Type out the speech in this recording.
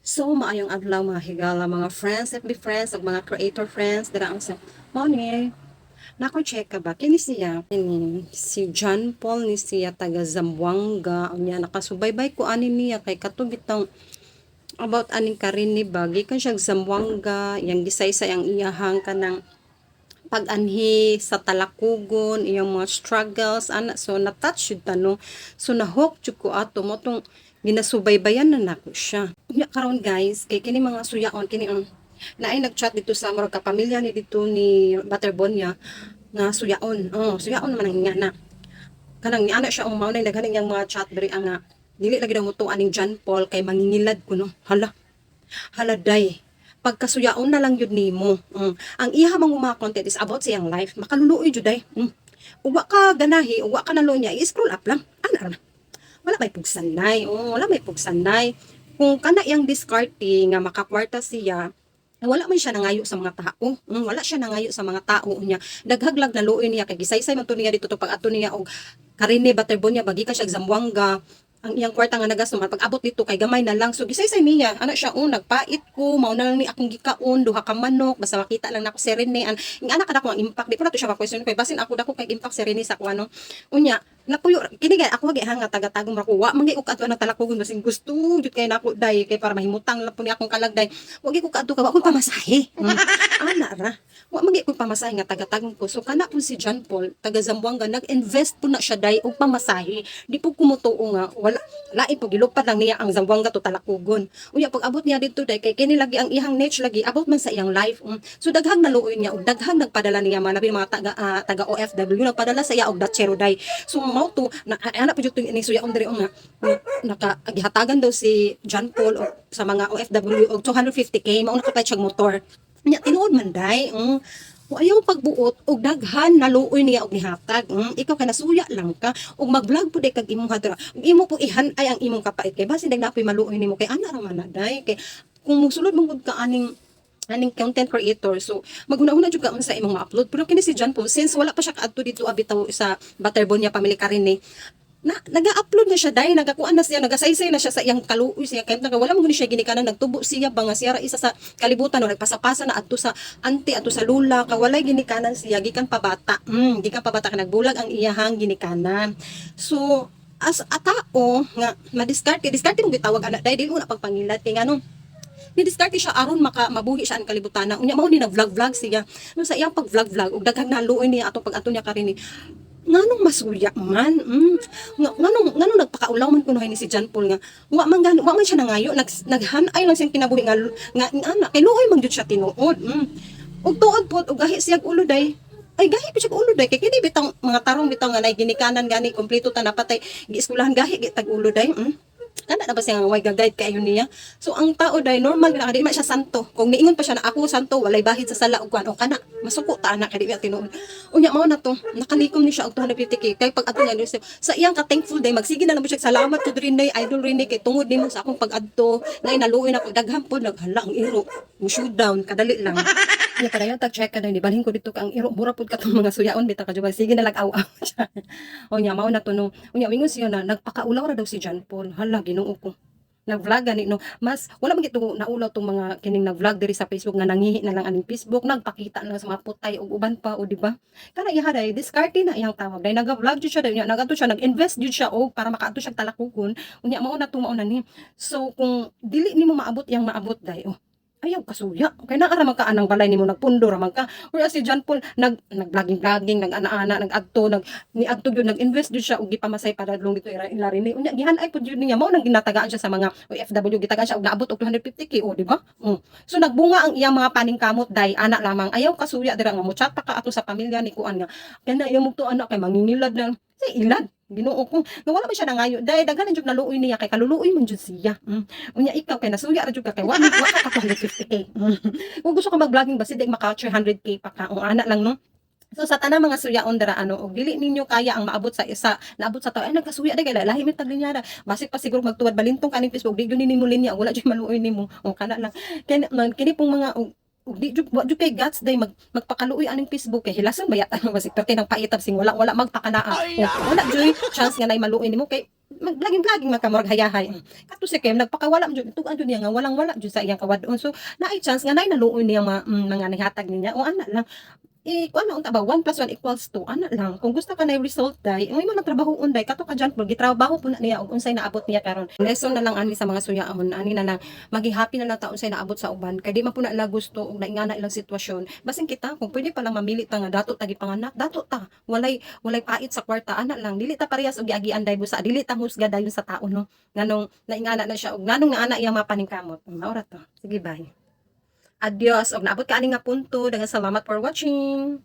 So, maayong adlaw mga higala, mga friends, FB friends, ug mga creator friends, dira ang sa morning. Nako check ka ba? Kini siya, si John Paul ni siya taga Zamboanga. Unya nakasubaybay ko ani niya kay katubitang about aning karin ni bagi kan siya Zamboanga, yang gisaysay ang iyahang kanang pag-anhi sa talakugon, iyang mga struggles, ana. So, na-touch yun tanong. So, na-hook jud ko ato mo tong ginasubaybayan na nako siya. Unya karon guys, kay kini mga suyaon, kini ang naay nag-chat dito sa mga kapamilya ni dito ni Butterbonia nga suyaon. Oh, suyaon naman ang nga na. Kanang ni ana siya mao na daghan yang mga chat beri nga dili lagi daw mo to aning John Paul kay mangingilad ko no. Hala, haladay pagkasuyaon na lang yun nimo. Ang iha mga content is about sa iyang life, makaluluoy jud ay. Uwa ka ganahi, uwa ka nalo niya, i-scroll up lang. Ana ra. Wala may pugsanay. Wala may pugsanay. Kung kana iyang discarding nga makakwarta siya, wala man siya nangayo sa mga tao. Wala siya nangayo sa mga tao niya. Daghaglag na luoy niya kay gisaysay man to niya dito to pag ato niya og karine baterbo niya bagi ka siya Zamboanga ang iyang kwarta nga nagastom pag abot dito kay gamay na lang so gisaysay niya ana siya nagpait ko mao na lang ni akong gikaon duha ka manok basta makita lang nako si Rene ang anak kada ko ang impact di pa na to siya ka question kay basin ako dako kay impact si Rene sa kuno unya napuyo kini gay ako gay hanga taga-tagong ra ko wa man gay ko kadto na talakugon basin gusto jud kay nako day kay para mahimutang lang po ni akong kalagday wa gay ko kadto ka wa ko pamasahe ana ra wa man gay ko pamasahe nga taga-tagong ko so kana po si John Paul taga Zamboanga nag-invest po na siya day og pamasahe di po kumutuo nga wala lain po gilupad lang niya ang Zamboanga to talakugon unya pag abot niya dito day kay kini lagi ang ihang niche lagi abot man sa iyang life so daghang naluoy niya og daghang nagpadala niya manabi mga taga OFW nagpadala sa iya og datsero day so mao to na ana po jud ni suyaon diri nga nakagihatagan daw si John Paul o, sa mga OFW og 250k mao nakapay siyang motor nya tinuod man day ayaw pagbuot og daghan naluoy niya og nihatag ikaw ka nasuya lang ka og mag-vlog pud kag imong hadra ug imo po ihan-ay ang imong kapait kay basin dag napoy maluoy nimo kay ana ra man na day kay kung musulod mong ka aning content creator so maghuna-huna jud ka sa imong ma-upload pero kini si John Paul since wala pa siya kaadto dito abitaw sa Butterbonia family karine naga-upload na siya dahil nagakuan na siya nagasaysay na siya sa iyang kaluoy siya kaya wala mo gani siya ginikanan nagtubo siya ba nga siya ra isa sa kalibutan o nagpasapasa na adto sa auntie adto sa lula kawalay ginikanan siya gikan pabata gikan pabata ka nagbulag ang iyahang ginikanan so as a tao nga madiskarte mo gitawag ana dahil dili mo na pagpangilat kay nganong ni-discarte siya aron mabuhi siya ang kalibutan unya mao ni nag-vlog siya no sa iyang pag-vlog og daghang naluoy niya atong pag-ato niya karini nganong masuya man nganong nagpakaulaw man kuno ni si John Paul nga wa man siya nangayo naghanay lang siyang kinabuhi nga ana kay luoy man jud siya tinuod ug tuod pod ug gahi siya ulo day ay gahi pa siya ulo day kay kini bitang mga tarong bitang nga nay ginikanan gani kompleto ta napatay gieskulahan gahi gitag ulo day kana na ba siya nga way guide kayo niya so ang tao day normal na di man siya santo kung niingon pa siya na ako santo walay bahid sa sala ug kuan o kana masuko ta ana kay di tinuod unya mao na to nakalikom ni siya og 250k kay pag adto niya sa iyang ka thankful day magsige na lang siya salamat to rin day idol rin kay tungod nimo sa akong pag-adto na inaluoy na ko daghan pod naghala ang iro mo shoot down kadali lang ya kada yung tag-check ka na ni balhin ko dito ka ang iro mura pod katong mga suyaon bita ka jud sige na lag-aw unya mao na to no unya wingon siya na nagpakaulaw ra daw si John Paul hala Ginoo ko nag-vlog gani no mas wala man gito naulaw tong mga kining nag-vlog diri sa Facebook nga nangihi na lang aning Facebook nagpakita na sa mga putay ug uban pa o di ba kana iha day diskarte na iyang tawag day naga-vlog jud siya day nagato siya nag-invest jud siya og para makaadto siya talakugon unya mao na to mao na ni so kung dili nimo maabot yang maabot day ayaw kasuya kay naa ra man ka anang balay nimo nagpundo ra man ka or si John Paul nag-vlogging nag-ana-ana nag-adto niadto gyud nag-invest jud siya og gipamasay para dulong dito ila rin unya gihan-ay pud jud niya mao nang ginatagaan siya sa mga OFW gitagaan siya og naabot og 250k o di ba so nagbunga ang iyang mga paningkamot day ana lamang ayaw kasuya dira nga mo chat pa ka ato sa pamilya ni kuan nga kana ayaw mo to anak kay mangingilad lang sa ilad Ginoo ko nga wala man siya nangayo dahil daghan jud naluoy niya kay kaluluoy man jud siya unya ikaw kay nasuya ra jud ka kay wa ka 250k kung gusto ka mag-vlogging basi dig maka 300k pa ka o ana lang no so sa tanang mga suyaon dara og dili ninyo kaya ang maabot sa isa naabot sa tao ay nagkasuya day kay lahi mi tag linya basi pa siguro magtuwad balintong kaning Facebook di gyud nimo linya wala jud maluoy nimo o kana lang kini pong mga ug di jud wa jud kay guts day magpakaluoy aning Facebook kay hilason bayat ano basig perti nang paitab sing wala magpakanaa. O, wala joy chance nga nay maluoy nimo kay maglaging-laging makamurag hayahay. Kato si Kim nagpakawala jud tugan jud niya nga walang-wala jud sa iyang kawadon. So naay chance nga nay naluoy niyang mga nanghatag niya o ana lang kuan na unta ba 1 + 1 = 2 ana lang kung gusto ka na result day ang imo nang trabahoon day kato ka dyan pud gitrabaho po na niya ug unsay naabot niya karon lesson na lang ani sa mga suyaon ani na lang maging happy na lang ta unsay naabot sa uban kay di man po na ila gusto ug naingana ilang sitwasyon basin kita kung pwede pa lang mamili ta nga dato ta gipanganak dato ta walay pait sa kwarta ana lang dili ta parehas og giagian day busa dili ta husga dayon sa tao no nganong naingana na siya ug nganong nga ana iyang mapaningkamot mao ra to sige bye. Adios. Og naabot ka ani nga punto. Daghang salamat for watching.